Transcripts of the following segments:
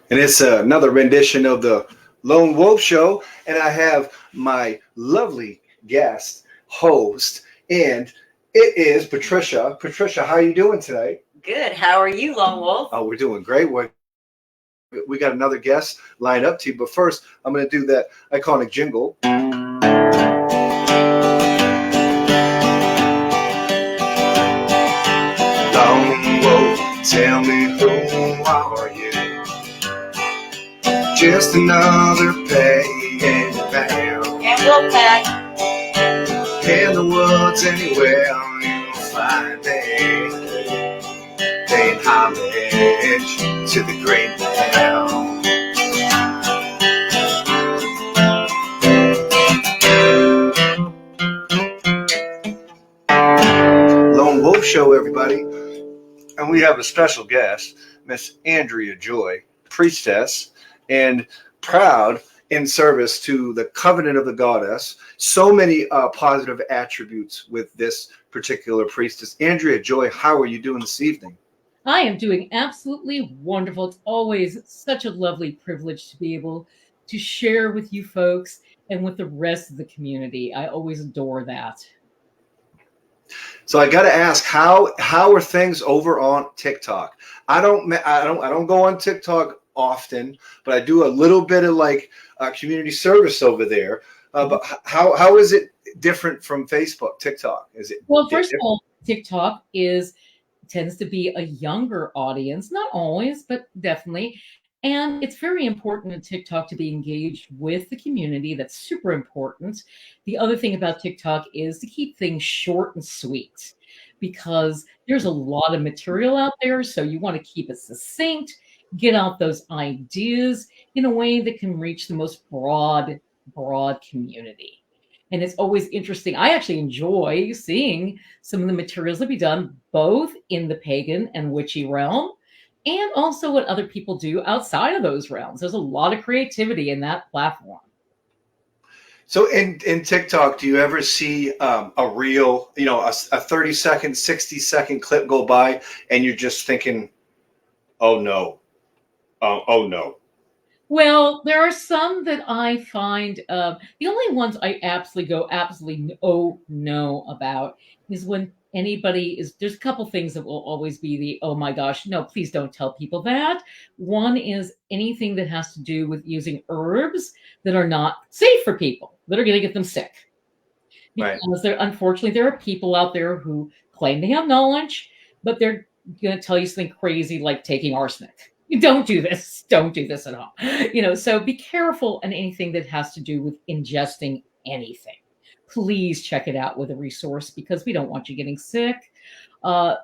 And it's another rendition of the Lone Wolf Show, and I have my lovely guest host, and it is Patricia. Patricia, how are you doing today? Good. How are you, Lone Wolf? Oh, we're doing great. We got another guest lined up to you, but first I'm going to do that iconic jingle. Lone Wolf, tell me who are you? Just another paying pal. And we'll pack. In the woods anywhere you'll find me, paying homage to the great pal. Lone Wolf Show, everybody. And we have a special guest, Miss Andrea Joy, priestess, and proud in service to the covenant of the goddess. So many positive attributes with this particular priestess. Andrea Joy, how are you doing this evening? I am doing absolutely wonderful. It's always such a lovely privilege to be able to share with you folks and with the rest of the community. I always adore that. So I got to ask, how are things over on TikTok? I don't go on TikTok often, but I do a little bit of community service over there. But how is it different from Facebook, TikTok? Is it well? First of all, TikTok tends to be a younger audience, not always, but definitely. And it's very important in TikTok to be engaged with the community. That's super important. The other thing about TikTok is to keep things short and sweet because there's a lot of material out there. So you want to keep it succinct, get out those ideas in a way that can reach the most broad community. And it's always interesting. I actually enjoy seeing some of the materials that be done both in the pagan and witchy realm and also what other people do outside of those realms. There's a lot of creativity in that platform. So in TikTok, do you ever see a reel, a 30-second, 60-second clip go by and you're just thinking, oh no, oh no? Well, there are some that I find the only ones I absolutely oh no about is when there's a couple things that will always be the, oh my gosh, no, please don't tell people that. One is anything that has to do with using herbs that are not safe for people, that are going to get them sick. Because unfortunately, there are people out there who claim they have knowledge, but they're going to tell you something crazy like taking arsenic. You don't do this at all. So be careful on anything that has to do with ingesting anything. Please check it out with a resource because we don't want you getting sick.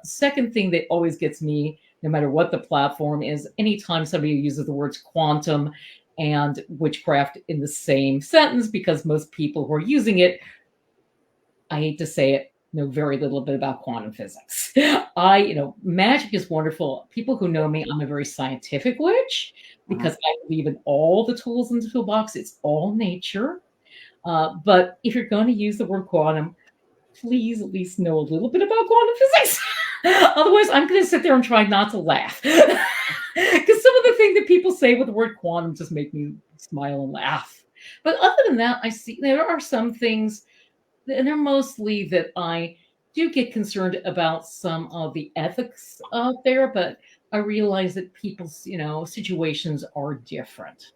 Second thing that always gets me, no matter what the platform is, anytime somebody uses the words quantum and witchcraft in the same sentence, because most people who are using it, I hate to say it, know very little bit about quantum physics. Magic is wonderful. People who know me, I'm a very scientific witch because I believe in all the tools in the toolbox. It's all nature. But if you're going to use the word quantum, please at least know a little bit about quantum physics. Otherwise, I'm going to sit there and try not to laugh. Because some of the things that people say with the word quantum just make me smile and laugh. But other than that, I see there are some things, and they're mostly that I do get concerned about some of the ethics out there, but I realize that people's, situations are different.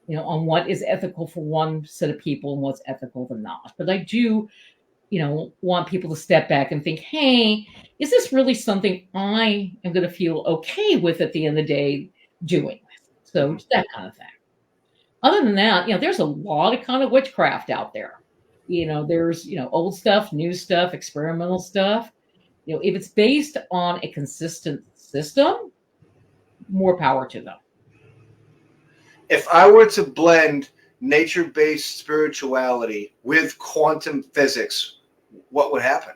On what is ethical for one set of people and what's ethical for not. But I do, want people to step back and think, hey, is this really something I am going to feel okay with at the end of the day doing? So that kind of thing. Other than that, there's a lot of kind of witchcraft out there. There's, old stuff, new stuff, experimental stuff. If it's based on a consistent system, more power to them. If I were to blend nature-based spirituality with quantum physics, what would happen?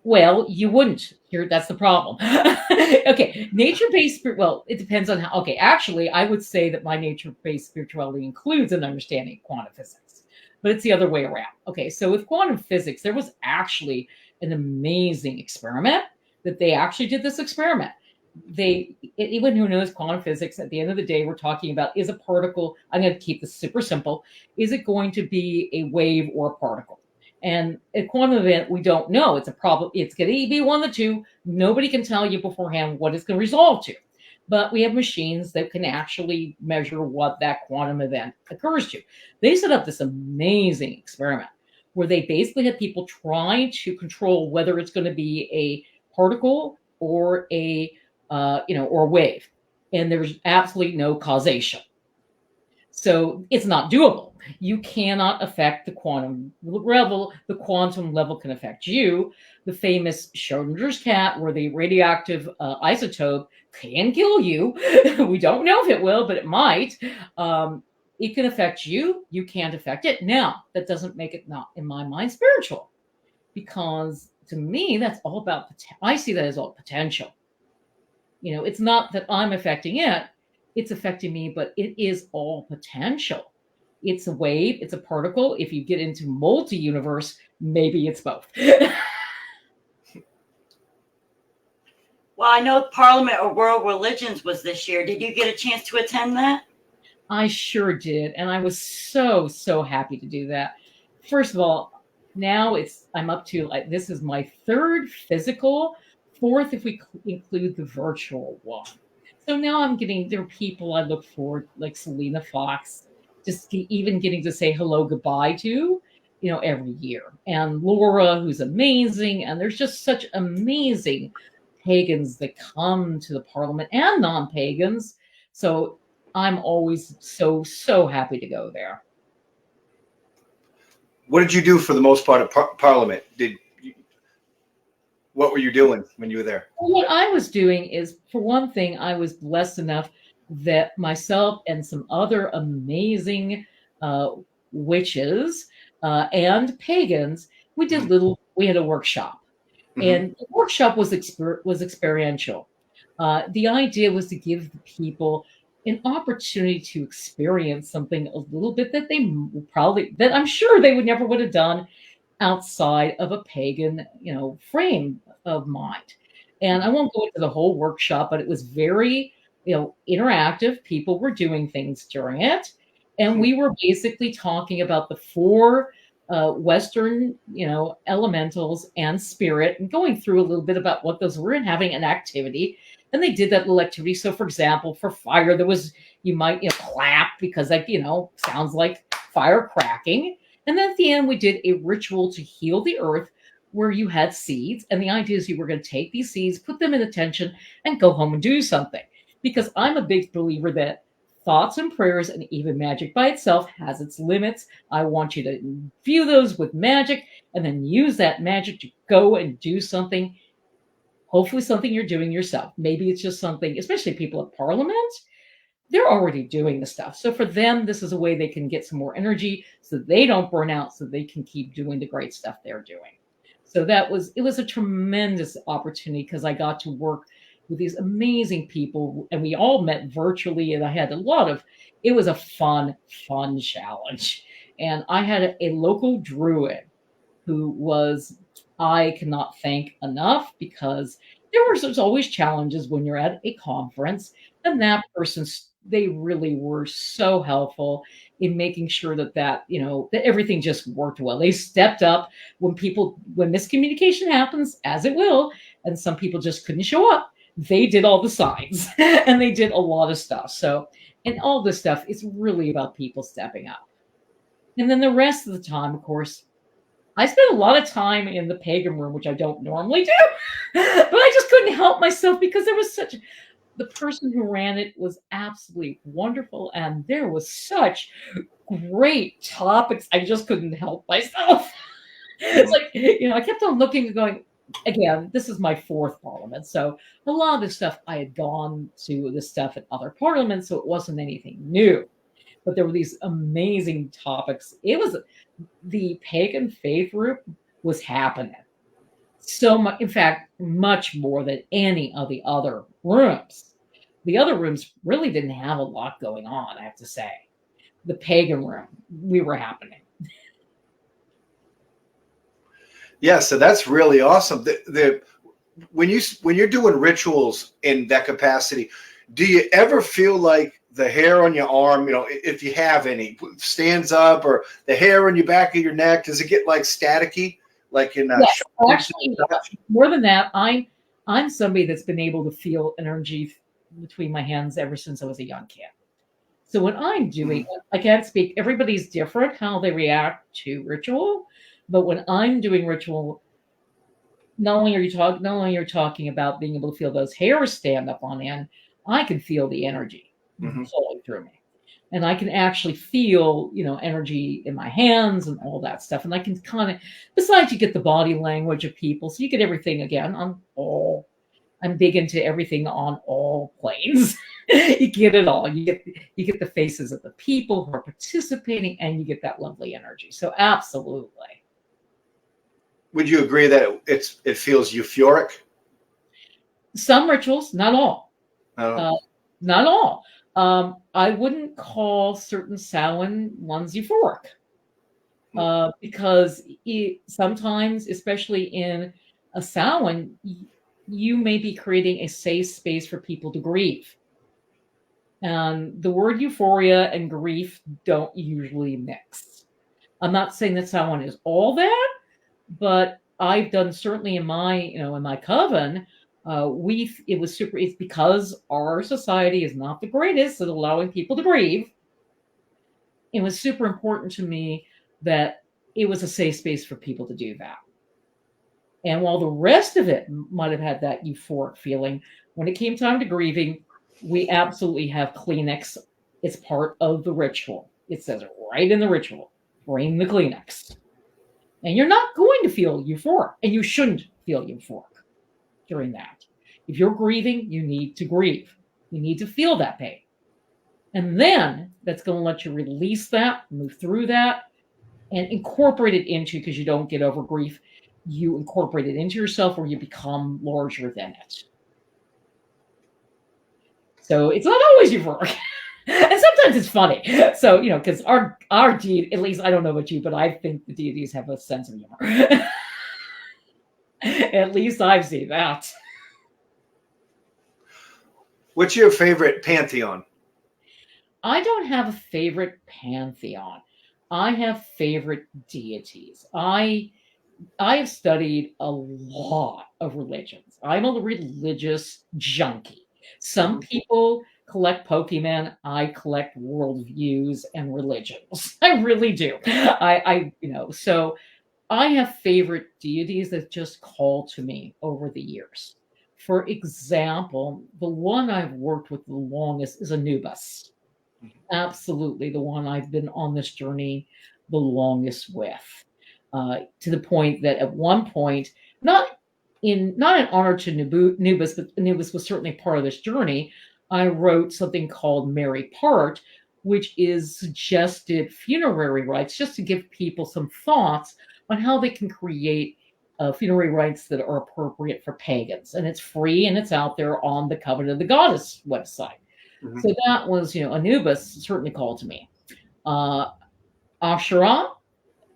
Well, you wouldn't. That's the problem. Okay, nature-based, well, it depends on how. Okay, actually, I would say that my nature-based spirituality includes an understanding of quantum physics, but it's the other way around. Okay, so with quantum physics, there was actually an amazing experiment that they actually did this experiment. anyone who knows quantum physics, at the end of the day, we're talking about, is a particle, I'm going to keep this super simple, is it going to be a wave or a particle? And a quantum event, we don't know. It's a problem. It's going to be one of the two. Nobody can tell you beforehand what it's going to resolve to. But we have machines that can actually measure what that quantum event occurs to. They set up this amazing experiment where they basically had people trying to control whether it's going to be a particle or a or a wave, and there's absolutely no causation. So it's not doable. You cannot affect the quantum level. The quantum level can affect you. The famous Schrodinger's cat, where the radioactive isotope can kill you. We don't know if it will, but it might. It can affect you. You can't affect it. Now, that doesn't make it not, in my mind, spiritual, because to me, that's all about, I see that as all potential. It's not that I'm affecting it. It's affecting me, but it is all potential. It's a wave, it's a particle. If you get into multi-universe, maybe it's both. Well, I know Parliament of World Religions was this year. Did you get a chance to attend that? I sure did. And I was so, so happy to do that. First of all, now I'm up to, this is my third physical, fourth if we include the virtual one. So now there are people I look forward, like Selena Fox, just even getting to say hello, goodbye to, every year. And Laura, who's amazing. And there's just such amazing pagans that come to the Parliament, and non-pagans. So I'm always so, so happy to go there. What did you do for the most part of Parliament? What were you doing when you were there? What I was doing is, for one thing, I was blessed enough that myself and some other amazing witches and pagans, we had a workshop. Mm-hmm. And the workshop was experiential. The idea was to give the people an opportunity to experience something a little bit that I'm sure they would have done outside of a pagan, frame of mind. And I won't go into the whole workshop, but it was very, interactive. People were doing things during it. And we were basically talking about the four Western, elementals and spirit, and going through a little bit about what those were and having an activity. And they did that little activity. So, for example, for fire, you might, clap because that, sounds like fire cracking. And then at the end, we did a ritual to heal the earth where you had seeds. And the idea is you were going to take these seeds, put them in attention, and go home and do something. Because I'm a big believer that thoughts and prayers, and even magic by itself, has its limits. I want you to view those with magic and then use that magic to go and do something. Hopefully something you're doing yourself. Maybe it's just something, especially people at Parliament, they're already doing the stuff. So for them, this is a way they can get some more energy so they don't burn out, so they can keep doing the great stuff they're doing. So it was a tremendous opportunity because I got to work with these amazing people, and we all met virtually, and I had it was a fun challenge. And I had a local druid who I cannot thank enough, because there's always challenges when you're at a conference, and that person, they really were so helpful in making sure that everything just worked well. They stepped up when miscommunication happens, as it will, and some people just couldn't show up. They did all the signs and they did a lot of stuff. So, and all this stuff is really about people stepping up. And then the rest of the time, of course, I spent a lot of time in the pagan room, which I don't normally do, but I just couldn't help myself because the person who ran it was absolutely wonderful. And there was such great topics. I just couldn't help myself. It's like, I kept on looking and going, again, this is my fourth Parliament. So a lot of the stuff I had gone to this stuff at other Parliaments, so it wasn't anything new. But there were these amazing topics. It was the pagan faith group was happening so much. In fact, much more than any of the other rooms. The other rooms really didn't have a lot going on, I have to say. The pagan room, we were happening. Yeah, so that's really awesome. when you're doing rituals in that capacity, do you ever feel like the hair on your arm, if you have any, stands up, or the hair on your back of your neck, does it get like staticky, like in Yes, actually, more than that, I'm somebody that's been able to feel energy between my hands ever since I was a young kid. So when I'm doing, I can't speak. Everybody's different how they react to ritual, but when I'm doing ritual, not only you're talking about being able to feel those hairs stand up on end, I can feel the energy flowing through me. And I can actually feel, energy in my hands and all that stuff. And I can kind of, besides you get the body language of people, so you get everything again I'm big into everything on all planes. You get it all. You get the faces of the people who are participating, and you get that lovely energy. So absolutely. Would you agree that it feels euphoric? Some rituals, not all. Oh. Not all. I wouldn't call certain Samhain ones euphoric because sometimes, especially in a Samhain, you may be creating a safe space for people to grieve. And the word euphoria and grief don't usually mix. I'm not saying that Samhain is all that, but I've done certainly in my coven, it's because our society is not the greatest at allowing people to grieve. It was super important to me that it was a safe space for people to do that. And while the rest of it might have had that euphoric feeling, when it came time to grieving, we absolutely have Kleenex. It's part of the ritual. It says it right in the ritual. Bring the Kleenex. And you're not going to feel euphoric, and you shouldn't feel euphoric during that. If you're grieving, you need to grieve. You need to feel that pain. And then that's going to let you release that, move through that, and incorporate it into, because you don't get over grief, you incorporate it into yourself where you become larger than it. So it's not always euphoric. And sometimes it's funny. So, because our deity, at least I don't know about you, but I think the deities have a sense of humor. At least I've seen that. What's your favorite pantheon? I don't have a favorite pantheon. I have favorite deities. I have studied a lot of religions. I'm a religious junkie. Some people collect Pokemon. I collect worldviews and religions. I really do. So I have favorite deities that just call to me over the years. For example, the one I've worked with the longest is Anubis. Absolutely the one I've been on this journey the longest with. To the point that at one point, not in honor to Anubis, but Anubis was certainly part of this journey, I wrote something called Mary Part, which is suggested funerary rites, just to give people some thoughts on how they can create funerary rites that are appropriate for pagans. And it's free, and it's out there on the Covenant of the Goddess website. So that was, Anubis certainly called to me. Asherah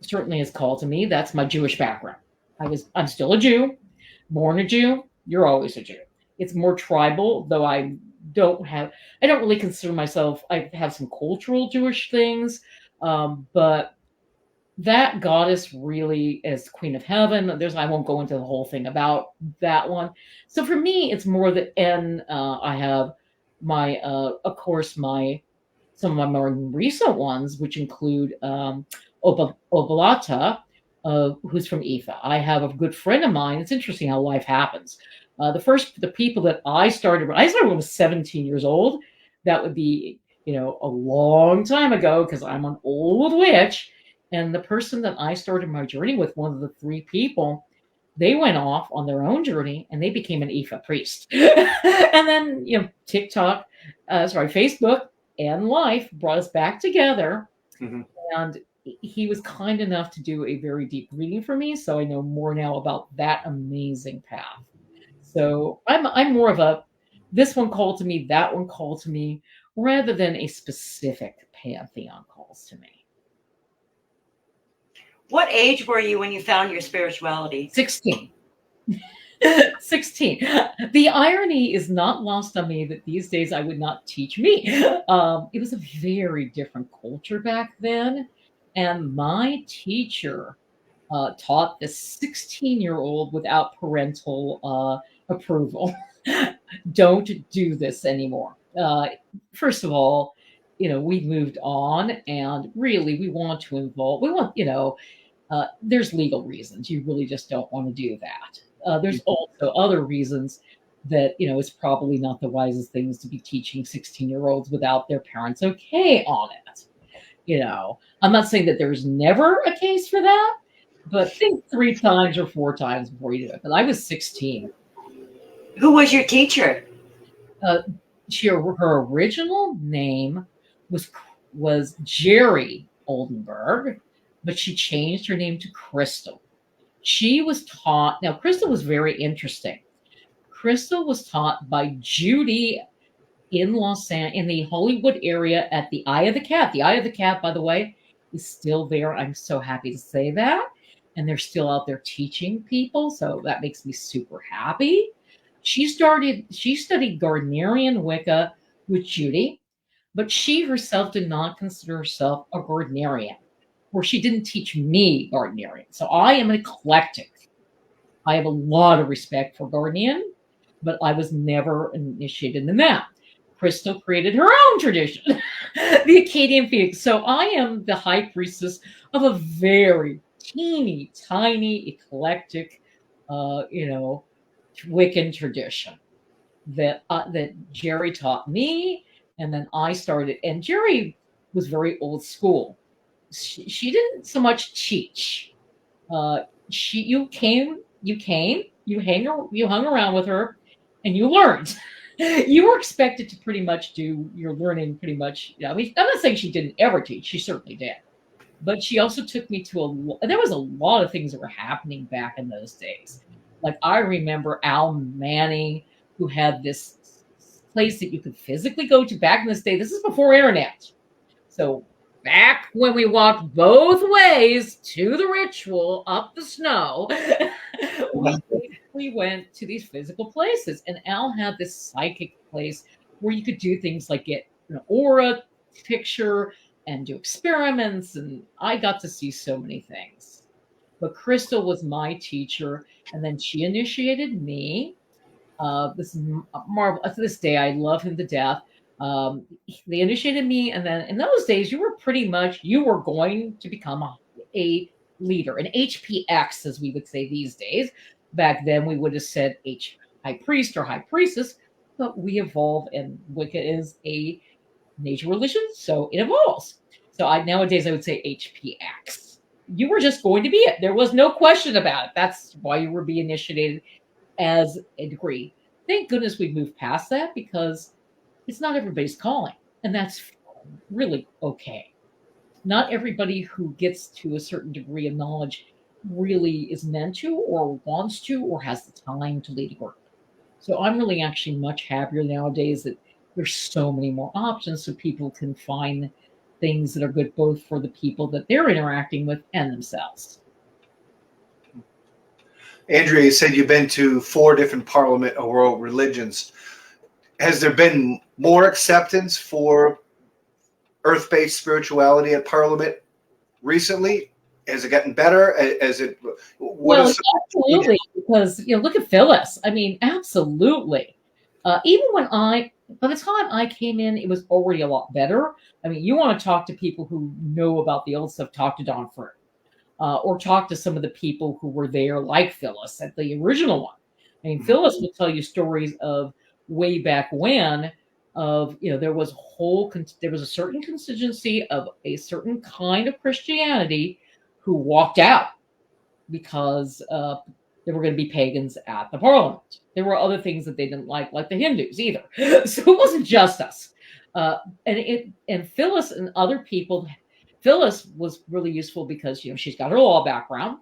certainly has called to me. That's my Jewish background. I'm still a Jew, born a Jew. You're always a Jew. It's more tribal, though I don't really consider myself, I have some cultural Jewish things, but that goddess really is Queen of Heaven. I won't go into the whole thing about that one. So for me, it's more that, and I have my, of course, some of my more recent ones, which include Obalata, who's from Ifa. I have a good friend of mine. It's interesting how life happens. The people that I started when I was 17 years old. That would be, a long time ago, because I'm an old witch. And the person that I started my journey with, one of the three people, they went off on their own journey and they became an Ifa priest. And then, Facebook and life brought us back together. And he was kind enough to do a very deep reading for me, so I know more now about that amazing path. So I'm more of this one called to me, that one called to me, rather than a specific pantheon calls to me. What age were you when you found your spirituality? 16. 16. The irony is not lost on me that these days I would not teach me. It was a very different culture back then. And my teacher taught this 16-year-old without parental approval. Don't do this anymore. First of all, we've moved on, and really we want to involve, we want, there's legal reasons. You really just don't want to do that. There's also other reasons that, it's probably not the wisest things to be teaching 16-year-olds without their parents okay on it. I'm not saying that there's never a case for that, but think 3 times or 4 times before you do it. But I was 16. Who was your teacher? Uh, her original name was Jerry Oldenburg, but she changed her name to Crystal. She was taught. Now, Crystal was very interesting. Crystal was taught by Judy in in the Hollywood area at the Eye of the Cat. The Eye of the Cat, by the way, is still there. I'm so happy to say that. And they're still out there teaching people. So that makes me super happy. She studied Gardnerian Wicca with Judy, but she herself did not consider herself a Gardnerian, or she didn't teach me Gardnerian. So I am an eclectic. I have a lot of respect for Gardnerian, but I was never initiated in that. Crystal created her own tradition, the Akkadian Phoenix. So I am the high priestess of a very teeny tiny eclectic, Wiccan tradition that Jerry taught me, and then I started. And Jerry was very old school. She didn't so much teach. You hung around with her, and you learned. You were expected to pretty much do your learning pretty much. I mean, I'm not saying she didn't ever teach. She certainly did. But she also took me to there was a lot of things that were happening back in those days. Like I remember Al Manning, who had this place that you could physically go to back in this day. This is before internet. So back when we walked both ways to the ritual up the snow, we went to these physical places. And Al had this psychic place where you could do things like get an aura picture and do experiments. And I got to see so many things. But Crystal was my teacher, and then she initiated me. This is Marvel. To this day, I love him to death. They initiated me, and then in those days, you were going to become a leader, an HPX, as we would say these days. Back then, we would have said high priest or high priestess, but we evolve, and Wicca is a nature religion, so it evolves. So nowadays, I would say HPX. You were just going to be it. There was no question about it. That's why you were being initiated as a degree. Thank goodness we've moved past that, because it's not everybody's calling, and that's really okay. Not everybody who gets to a certain degree of knowledge really is meant to or wants to or has the time to lead a group. So I'm really actually much happier nowadays that there's so many more options so people can find things that are good both for the people that they're interacting with and themselves. Andrea, you said you've been to 4 different Parliament of World Religions. Has there been more acceptance for earth-based spirituality at Parliament recently? Has it gotten better? Absolutely, because look at Phyllis. I mean, absolutely. Even by the time I came in, it was already a lot better. I mean, you want to talk to people who know about the old stuff, talk to Don Fruit. Or talk to some of the people who were there, like Phyllis at the original one. I mean, Phyllis will tell you stories of way back when, there was a certain constituency of a certain kind of Christianity who walked out because there were going to be pagans at the Parliament. There were other things that they didn't like the Hindus either. So it wasn't just us. And Phyllis and other people. Phyllis was really useful because, she's got her law background.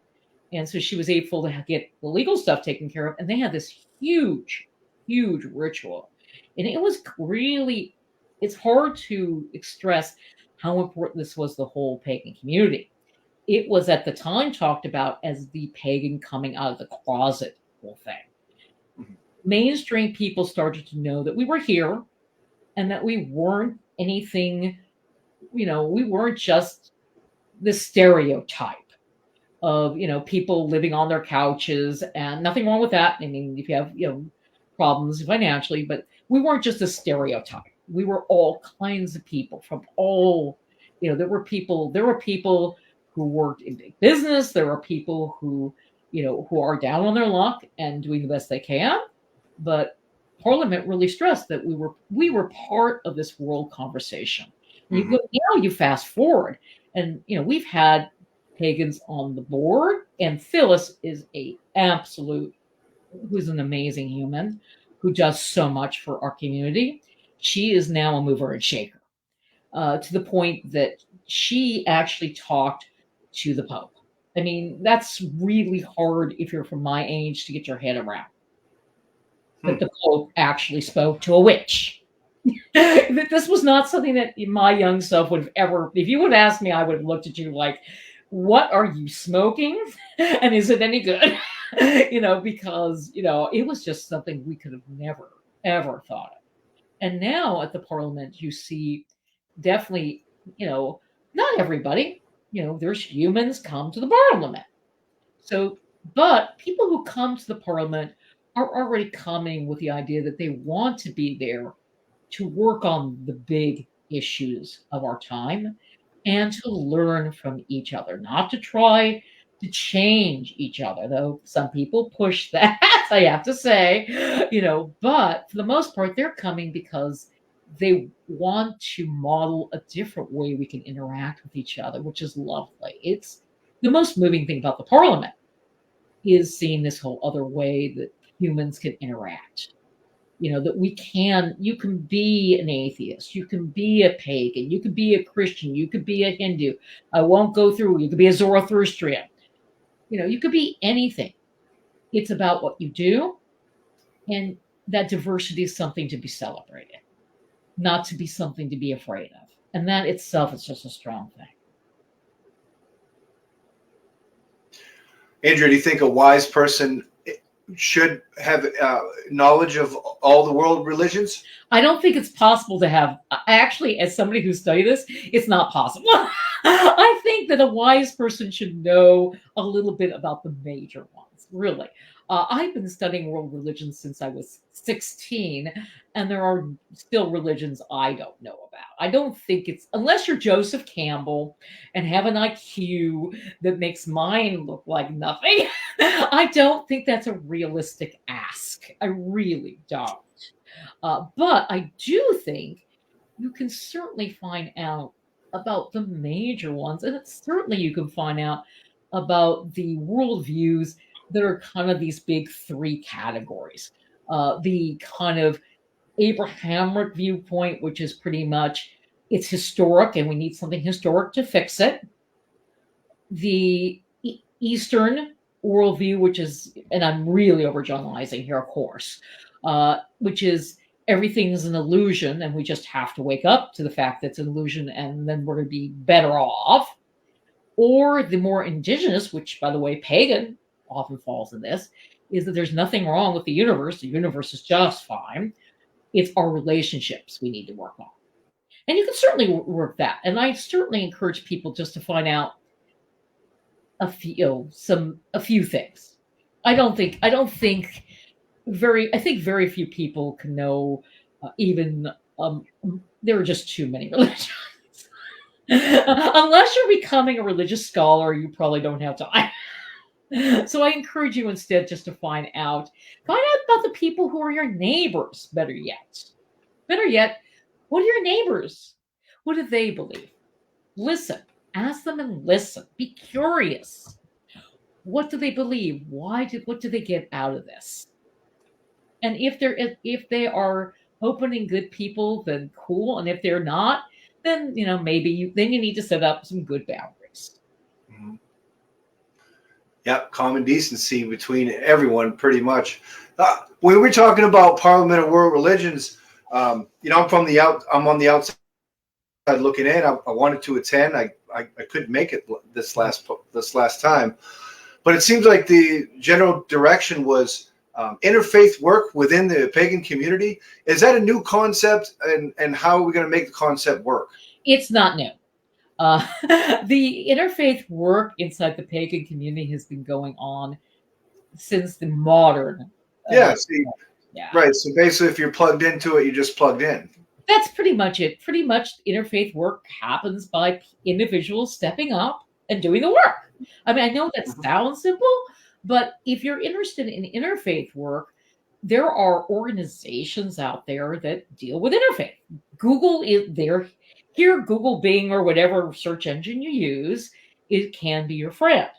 And so she was able to get the legal stuff taken care of. And they had this huge, huge ritual. And it was really, it's hard to express how important this was the whole pagan community. It was at the time talked about as the pagan coming out of the closet whole thing. mainstream people started to know that we were here and that we weren't anything, we weren't just the stereotype of, people living on their couches, and nothing wrong with that. I mean, if you have, problems financially, but we weren't just a stereotype. We were all kinds of people from all, there were people who worked in big business. There were people who are down on their luck and doing the best they can. But Parliament really stressed that we were part of this world conversation. And you fast forward, and we've had pagans on the board, and Phyllis is who's an amazing human who does so much for our community. She is now a mover and shaker, to the point that she actually talked to the Pope. I mean, that's really hard if you're from my age to get your head around. That the Pope actually spoke to a witch. That this was not something that my young self would have ever, if you would have asked me, I would have looked at you like, what are you smoking? And is it any good? Because, it was just something we could have never, ever thought of. And now at the Parliament, you see definitely, not everybody, there's humans come to the Parliament. So, but people who come to the Parliament are already coming with the idea that they want to be there to work on the big issues of our time and to learn from each other, not to try to change each other, though some people push that, I have to say, but for the most part, they're coming because they want to model a different way we can interact with each other, which is lovely. It's the most moving thing about the Parliament is seeing this whole other way that humans can interact. That you can be an atheist, you can be a pagan, you can be a Christian, you could be a Hindu. I won't go through, you could be a Zoroastrian. You could be anything. It's about what you do, and that diversity is something to be celebrated, not to be something to be afraid of. And that itself is just a strong thing. Andrea, do you think a wise person should have knowledge of all the world religions? I don't think it's possible to have. Actually, as somebody who studied this, it's not possible. I think that a wise person should know a little bit about the major ones, really. I've been studying world religions since I was 16, and there are still religions I don't know about. I don't think it's, unless you're Joseph Campbell and have an IQ that makes mine look like nothing, I don't think that's a realistic ask. I really don't. But I do think you can certainly find out about the major ones, and certainly you can find out about the worldviews that are kind of these big three categories. The kind of Abrahamic viewpoint, which is pretty much it's historic and we need something historic to fix it. The Eastern worldview, which is, and I'm really overgeneralizing here, of course, which is everything's an illusion and we just have to wake up to the fact that it's an illusion and then we're going to be better off. Or the more indigenous, which, by the way, pagan often falls in this, is that there's nothing wrong with the universe. The universe is just fine. It's our relationships we need to work on. And you can certainly work that. And I certainly encourage people just to find out a few things. I think very few people can know there are just too many religions. Unless you're becoming a religious scholar, you probably don't have time. So I encourage you instead just to find out about the people who are your neighbors, better yet. What are your neighbors? What do they believe? Listen, ask them and listen. Be curious. What do they believe? What do they get out of this? And if they are open and good people, then cool. And if they're not, then maybe you need to set up some good boundaries. Mm-hmm. Yep, common decency between everyone, pretty much. When we're talking about Parliament of World Religions, I'm on the outside looking in. I wanted to attend. I couldn't make it this last time, but it seems like the general direction was interfaith work within the pagan community. Is that a new concept, and how are we going to make the concept work? It's not new. Uh, the interfaith work inside the pagan community has been going on since the modern. Yeah, see, Yeah. right. So basically, if you're plugged into it, you're just plugged in. That's pretty much it. Pretty much interfaith work happens by individuals stepping up and doing the work. I mean, I know that sounds simple, but if you're interested in interfaith work, there are organizations out there that deal with interfaith. Google is there. Here, Google, Bing, or whatever search engine you use, it can be your friend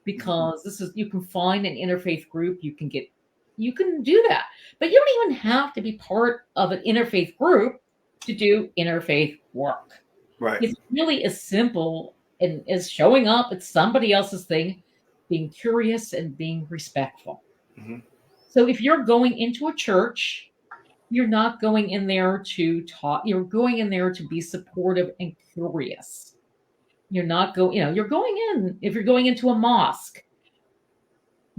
because this is you can find an interfaith group. You can do that, but you don't even have to be part of an interfaith group to do interfaith work. Right. It's really as simple and as showing up at somebody else's thing, being curious and being respectful. Mm-hmm. So if you're going into a church, you're not going in there to talk, you're going in there to be supportive and curious. You're not you're going in, if you're going into a mosque,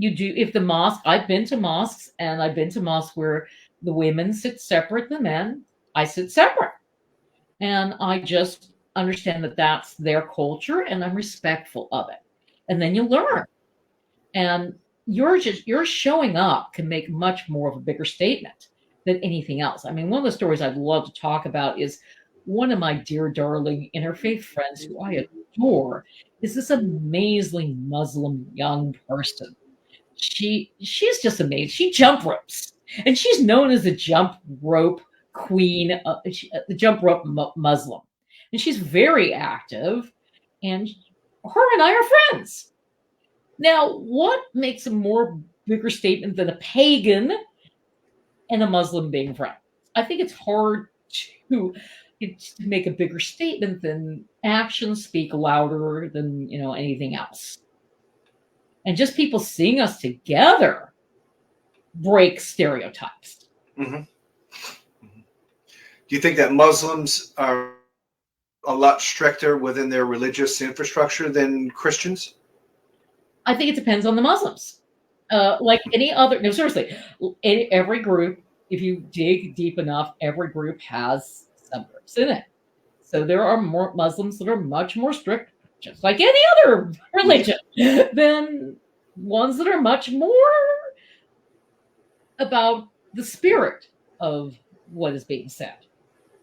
I've been to mosques and I've been to mosques where the women sit separate, the men, I sit separate. And I just understand that that's their culture and I'm respectful of it. And then you learn. And your showing up can make much more of a bigger statement than anything else. I mean, one of the stories I'd love to talk about is one of my dear darling interfaith friends who I adore is this amazing Muslim young person. She's just amazing. She jump ropes, and she's known as the jump rope queen, the jump rope Muslim, and she's very active. And her and I are friends. Now, what makes a bigger statement than a pagan and a Muslim being friends? I think it's hard to make a bigger statement than actions speak louder than anything else. And just people seeing us together breaks stereotypes. Mm-hmm. Mm-hmm. Do you think that Muslims are a lot stricter within their religious infrastructure than Christians? I think it depends on the Muslims. Like any other, no, seriously, every group, if you dig deep enough, every group has some groups in it. So there are more Muslims that are much more strict, just like any other religion, than ones that are much more about the spirit of what is being said.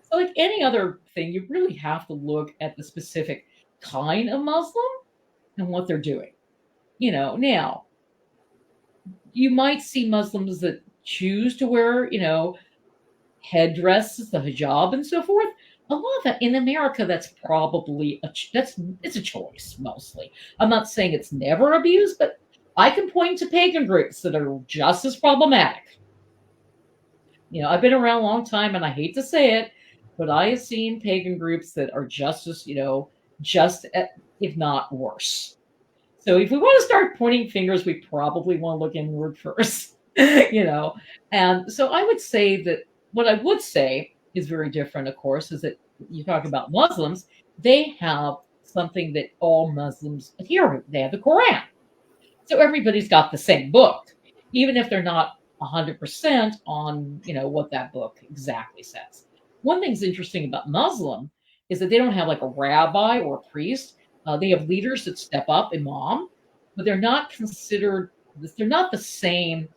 So like any other thing, you really have to look at the specific kind of Muslim and what they're doing. Now, you might see Muslims that choose to wear, headdresses, the hijab and so forth. A lot of that in America, that's probably it's a choice mostly. I'm not saying it's never abused, but I can point to pagan groups that are just as problematic. I've been around a long time, and I hate to say it, but I have seen pagan groups that are just as, if not worse. So if we want to start pointing fingers, we probably want to look inward first, And so I would say that what I would say is very different, of course, is that you talk about Muslims, they have something that all Muslims adhere to. They have the Quran. So everybody's got the same book, even if they're not 100% on, what that book exactly says. One thing's interesting about Muslim is that they don't have like a rabbi or a priest. They have leaders that step up, imam, but they're not considered, they're not the same.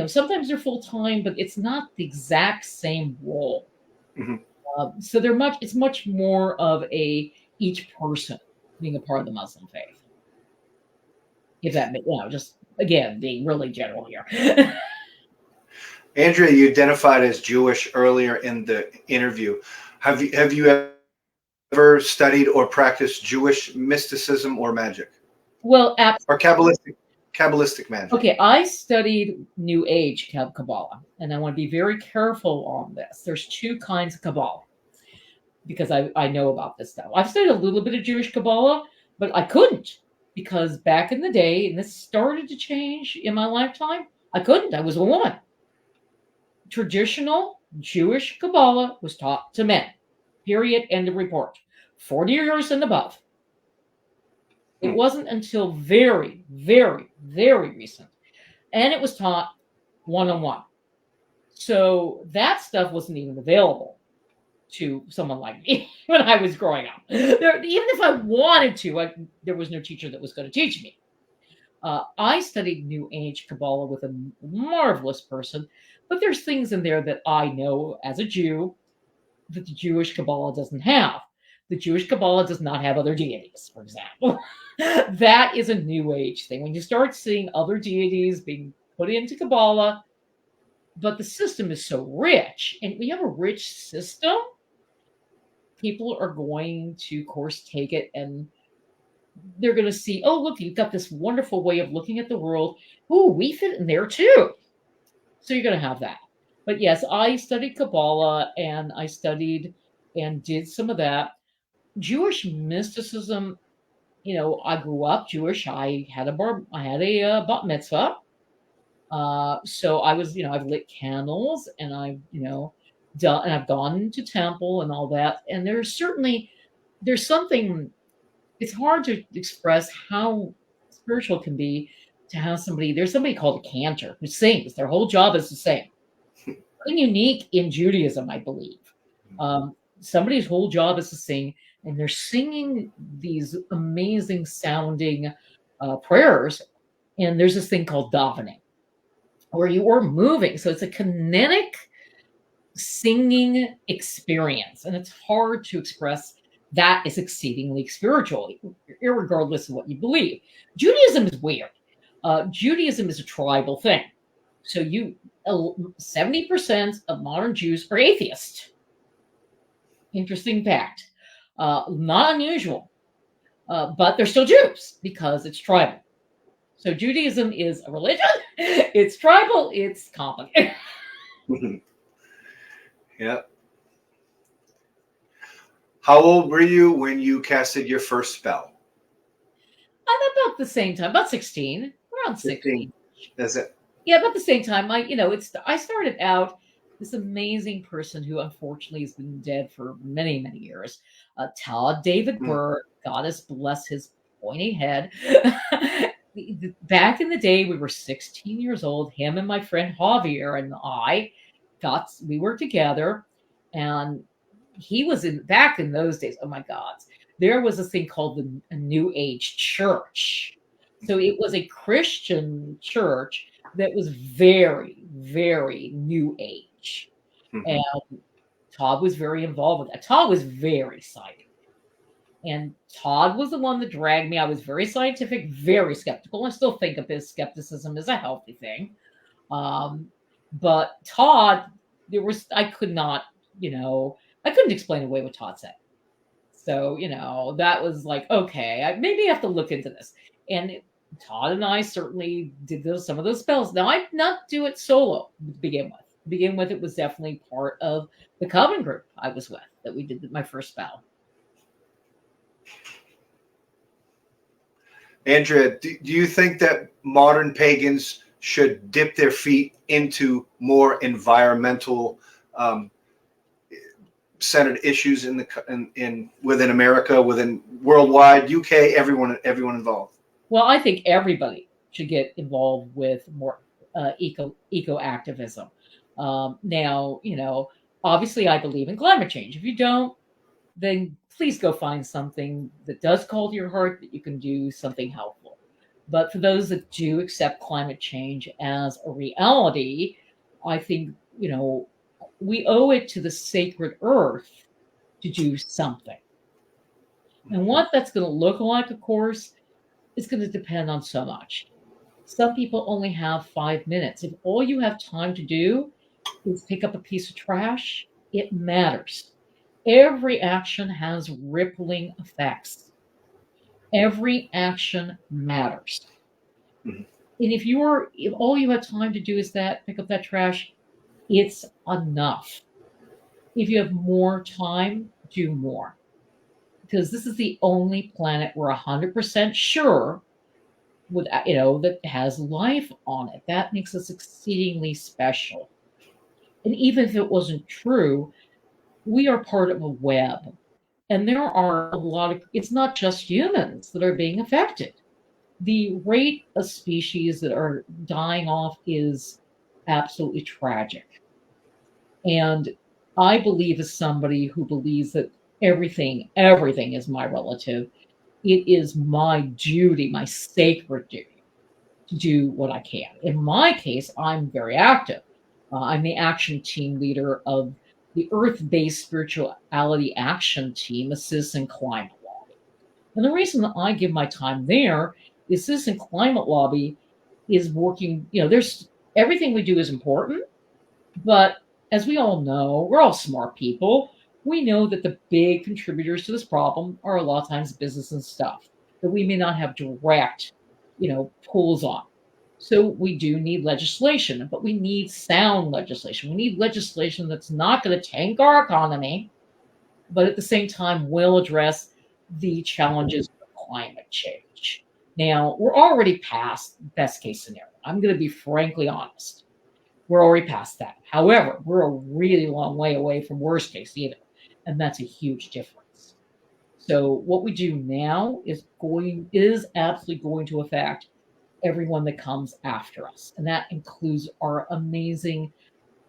Sometimes they're full-time, but it's not the exact same role. Mm-hmm. So it's much more of each person being a part of the Muslim faith. If that, just again, being really general here. Andrea, you identified as Jewish earlier in the interview. Have you ever studied or practiced Jewish mysticism or magic? Well, or Kabbalistic magic? Okay, I studied New Age Kabbalah, and I want to be very careful on this. There's two kinds of Kabbalah, because I know about this stuff. I've studied a little bit of Jewish Kabbalah, but I couldn't, because back in the day, and this started to change in my lifetime, I couldn't. I was a woman. Traditional Jewish Kabbalah was taught to men. Period. End of report. 40 years and above. It wasn't until very, very, very recent. And it was taught one-on-one. So that stuff wasn't even available to someone like me when I was growing up. Even if I wanted to, there was no teacher that was going to teach me. I studied New Age Kabbalah with a marvelous person, but there's things in there that I know as a Jew that the Jewish Kabbalah doesn't have. The Jewish Kabbalah does not have other deities, for example. That is a New Age thing. When you start seeing other deities being put into Kabbalah, but the system is so rich, and we have a rich system, people are going to, of course, take it and they're going to see, oh, look, you've got this wonderful way of looking at the world. Ooh, we fit in there too. So you're going to have that. But yes, I studied Kabbalah and I studied and did some of that. Jewish mysticism, I grew up Jewish. I had a bat mitzvah. So I was, I've lit candles and I've, done, and I've gone to temple and all that. And there's something, it's hard to express how spiritual it can be to have there's somebody called a cantor who sings. Their whole job is to sing. Something unique in Judaism, I believe. Somebody's whole job is to sing, and they're singing these amazing sounding prayers. And there's this thing called davening, where you are moving. So it's a kinetic singing experience, and it's hard to express. That is exceedingly spiritual, irregardless of what you believe. Judaism is weird. Judaism is a tribal thing. So 70% of modern Jews are atheists. Interesting fact. Not unusual, but they're still Jews because it's tribal. So Judaism is a religion. It's tribal. It's complicated. Yeah. How old were you when you casted your first spell? About the same time, about 16, around 16. Is it? Yeah, about the same time. I started out this amazing person who unfortunately has been dead for many, many years. Todd David Burr, goddess bless his pointy head. Back in the day, we were 16 years old. Him and my friend Javier and we were together, and he was back in those days. Oh my God. There was a thing called a New Age church. So it was a Christian church that was very, very New Age. Mm-hmm. And Todd was very involved with that. Todd was very psychic. And Todd was the one that dragged me. I was very scientific, very skeptical. I still think of his skepticism as a healthy thing. But Todd, I couldn't explain away what Todd said. So, that was like, okay, maybe I have to look into this. And Todd and I certainly did some of those spells. Now, I did not do it solo to begin with. To begin with, it was definitely part of the coven group I was with that we did my first spell. Andrea, do you think that modern pagans should dip their feet into more environmental centered issues within America, within worldwide, UK, everyone involved? Well, I think everybody should get involved with more eco activism. Now, obviously, I believe in climate change. If you don't, then please go find something that does call to your heart that you can do something helpful. But for those that do accept climate change as a reality, I think, we owe it to the sacred earth to do something. And what that's going to look like, of course, is going to depend on so much. Some people only have 5 minutes. If all you have time to do is pick up a piece of trash, it matters. Every action has rippling effects. Every action matters. Mm-hmm. And if all you have time to do is pick up that trash, it's enough. If you have more time, do more. Because this is the only planet we're 100% sure that has life on it. That makes us exceedingly special. And even if it wasn't true, we are part of a web. And there are it's not just humans that are being affected. The rate of species that are dying off is absolutely tragic. And I believe, as somebody who believes that everything is my relative, it is my duty, my sacred duty, to do what I can. In my case, I'm very active. I'm the action team leader of the Earth Based Spirituality Action Team, a citizen climate lobby. And the reason that I give my time there is citizen climate lobby is working, there's everything we do is important, but as we all know, we're all smart people. We know that the big contributors to this problem are a lot of times business and stuff that we may not have direct, pulls on. So we do need legislation, but we need sound legislation. We need legislation that's not going to tank our economy, but at the same time will address the challenges of climate change. Now, we're already past best case scenario. I'm going to be frankly honest. We're already past that. However, we're a really long way away from worst case either, and that's a huge difference. So what we do now is absolutely going to affect everyone that comes after us, and that includes our amazing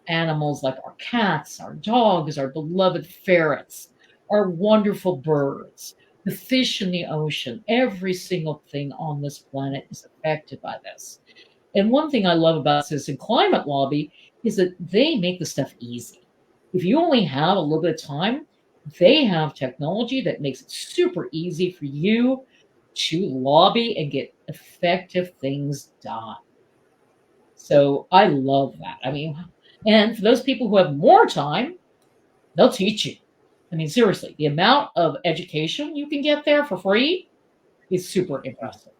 animals like our cats, our dogs, our beloved ferrets, our wonderful birds, the fish in the ocean. Every single thing on this planet is affected by this. And one thing I love about Citizen Climate Lobby is that they make the stuff easy. If you only have a little bit of time, they have technology that makes it super easy for you to lobby and get effective things done. So I love that. I mean, and for those people who have more time, they'll teach you. I mean, seriously, the amount of education you can get there for free is super impressive.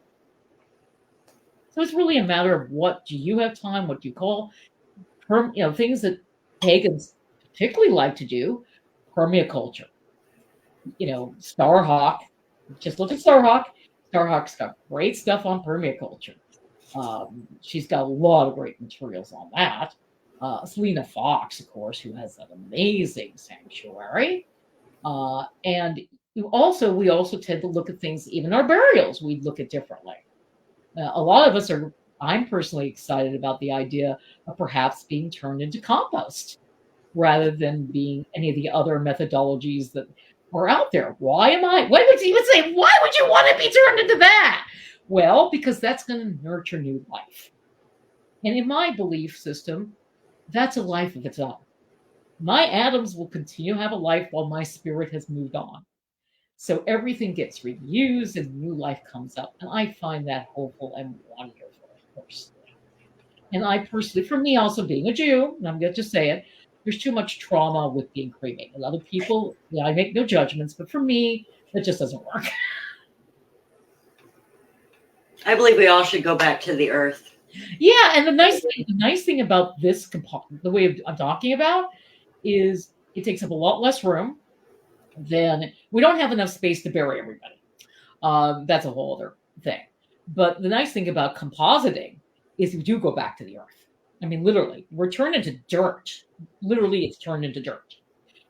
So it's really a matter of what do you have time, what do you call, things that pagans particularly like to do, permaculture. Starhawk, just look at Starhawk. Starhawk's got great stuff on permaculture. She's got a lot of great materials on that. Selena Fox, of course, who has an amazing sanctuary. And we also tend to look at things, even our burials, we look at differently. A lot of us I'm personally excited about the idea of perhaps being turned into compost rather than being any of the other methodologies that are out there. Why would you even say, why would you want to be turned into that? Well, because that's going to nurture new life. And in my belief system, that's a life of its own. My atoms will continue to have a life while my spirit has moved on. So everything gets reused and new life comes up. And I find that hopeful and wonderful, of course. And I personally, for me also being a Jew, and I'm going to just say it, there's too much trauma with being cremated. Other people, I make no judgments, but for me, that just doesn't work. I believe we all should go back to the earth. Yeah, and the nice thing about this the way I'm talking about is it takes up a lot less room. Then we don't have enough space to bury everybody. That's a whole other thing. But the nice thing about compositing is we do go back to the earth. I mean, literally, we're turned into dirt. Literally, it's turned into dirt.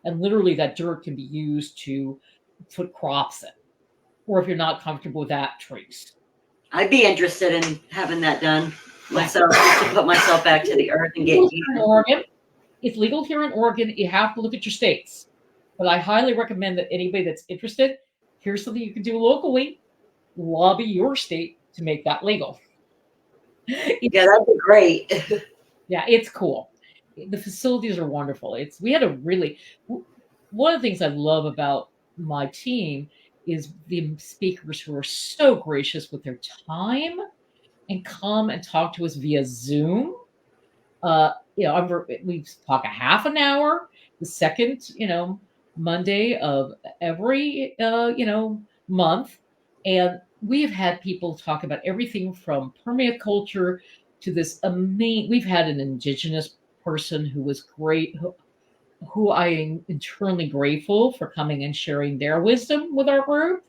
And literally, that dirt can be used to put crops in. Or if you're not comfortable with that, trees. I'd be interested in having that done myself, just to put myself back to the earth and get Oregon. It's legal here in Oregon. You have to look at your states. But I highly recommend that anybody that's interested, here's something you can do locally. Lobby your state to make that legal. Yeah, that'd be great. Yeah, it's cool. The facilities are wonderful. One of the things I love about my team is the speakers who are so gracious with their time and come and talk to us via Zoom. We talk a half an hour, the second, Monday of every, month. And we've had people talk about everything from permaculture to this amazing, we've had an indigenous person who was great, who I am eternally grateful for coming and sharing their wisdom with our group.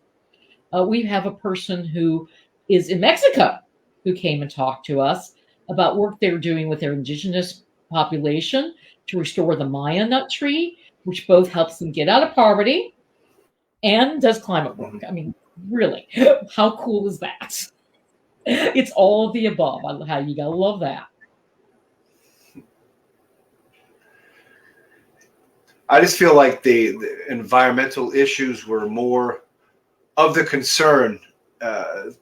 We have a person who is in Mexico who came and talked to us about work they were doing with their indigenous population to restore the Maya nut tree, which both helps them get out of poverty and does climate work. I mean, really, how cool is that? It's all of the above. How you gotta love that. I just feel like the environmental issues were more of the concern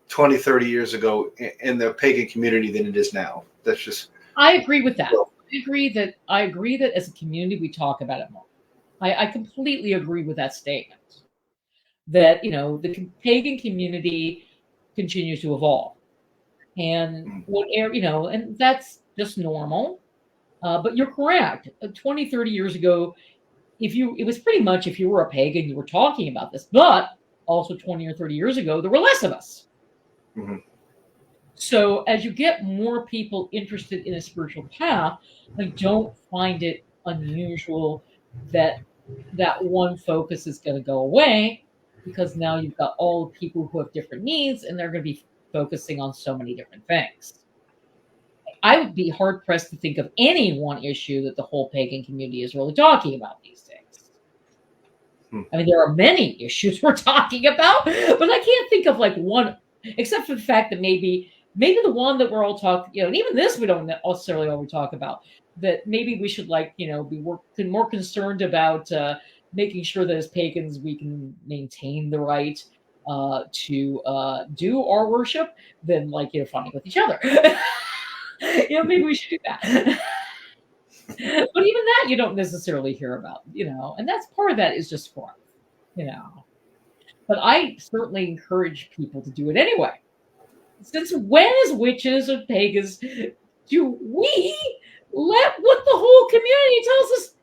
20, 30 years ago in the pagan community than it is now. That's just. I agree with that. I agree that as a community we talk about it more. I completely agree with that statement. That the pagan community continues to evolve, and and that's just normal. But you're correct. 20, 30 years ago, it was pretty much if you were a pagan, you were talking about this. But also 20 or 30 years ago, there were less of us. Mm-hmm. So as you get more people interested in a spiritual path, I don't find it unusual that one focus is going to go away, because now you've got all the people who have different needs and they're going to be focusing on so many different things. I would be hard pressed to think of any one issue that the whole pagan community is really talking about these days. I mean, there are many issues we're talking about, but I can't think of like one, except for the fact that maybe the one that we're all talking, and even this we don't necessarily always talk about, that maybe we should be more concerned about making sure that as pagans we can maintain the right to do our worship than fighting with each other. Maybe we should do that. But even that you don't necessarily hear about, and that's part of that is just fun, But I certainly encourage people to do it anyway. Since when, as witches and pagans, do we let what the whole community tells us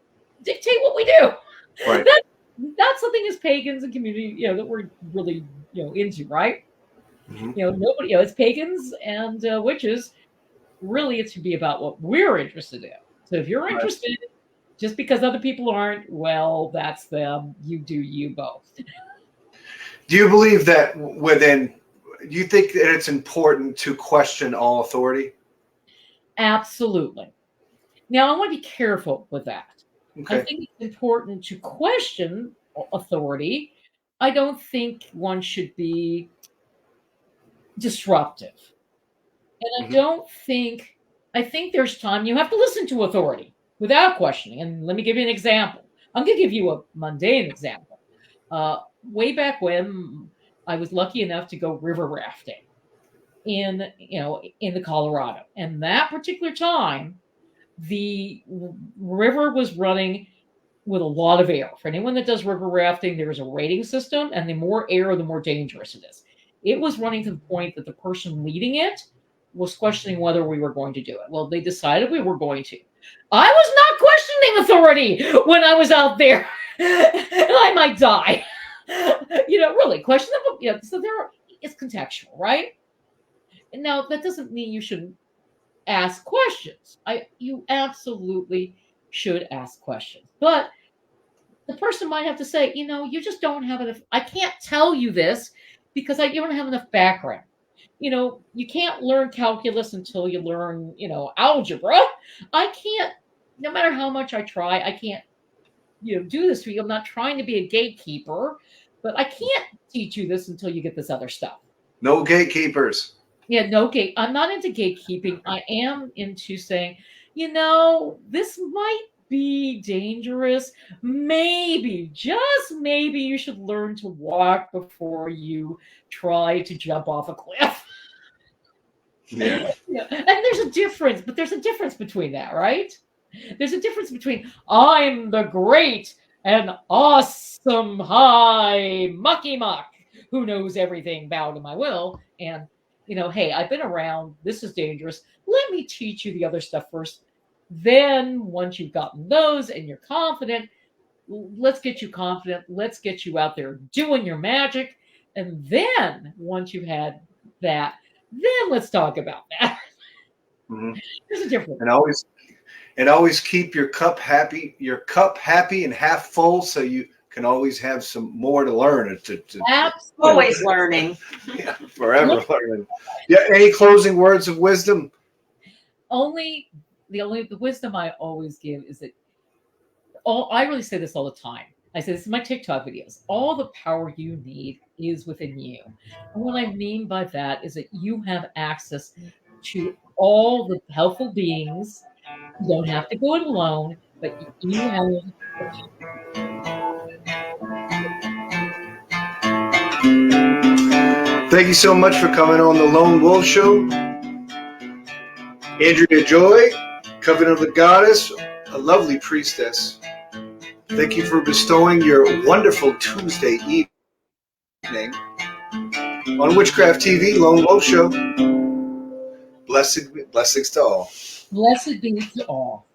dictate what we do? Right. That's something as pagans and community, that we're really, into, right? Mm-hmm. Nobody, as pagans and witches, really it should be about what we're interested in. So if you're interested, just because other people aren't, well, that's them. You do you both. Do you believe that do you think that it's important to question all authority? Absolutely. Now, I want to be careful with that. Okay. I think it's important to question authority. I don't think one should be disruptive. And I think there's time you have to listen to authority without questioning. And let me give you an example. I'm going to give you a mundane example. Way back when I was lucky enough to go river rafting in the Colorado. And that particular time, the river was running with a lot of air. For anyone that does river rafting, there is a rating system, and the more air, the more dangerous it is. It was running to the point that the person leading it was questioning whether we were going to do it. Well, they decided we were going to. I was not questioning authority when I was out there. And I might die. Really question them. So it's contextual, right? And now that doesn't mean you shouldn't ask questions. You absolutely should ask questions. But the person might have to say, you just don't have enough. I can't tell you this because you don't have enough background. You can't learn calculus until you learn, algebra. I can't, no matter how much I try, I can't, do this for you. I'm not trying to be a gatekeeper, but I can't teach you this until you get this other stuff. No gatekeepers. Yeah, I'm not into gatekeeping. I am into saying, this might be dangerous. Maybe, just maybe, you should learn to walk before you try to jump off a cliff. Yeah. And there's a difference between that, right? There's a difference between I'm the great and awesome high mucky muck who knows everything, bow to my will, and hey, I've been around, this is dangerous. Let me teach you the other stuff first. Then once you've gotten those and you're confident, let's get you confident. Let's get you out there doing your magic. And then once you've had that, then let's talk about that. Mm-hmm. There's a difference. And always keep your cup happy and half full, so you can always have some more to learn. Always learning. Yeah, forever learning. Yeah. Any closing words of wisdom? The wisdom I always give is that I really say this all the time. I say this in my TikTok videos. All the power you need is within you. And what I mean by that is that you have access to all the helpful beings. You don't have to go it alone, but you have Thank you so much for coming on the Lone Wolf Show. Andrea Joy, Covenant of the Goddess, a lovely priestess. Thank you for bestowing your wonderful Tuesday evening on Witchcraft TV, Lone Wolf Show. Blessings to all. Blessed be to all.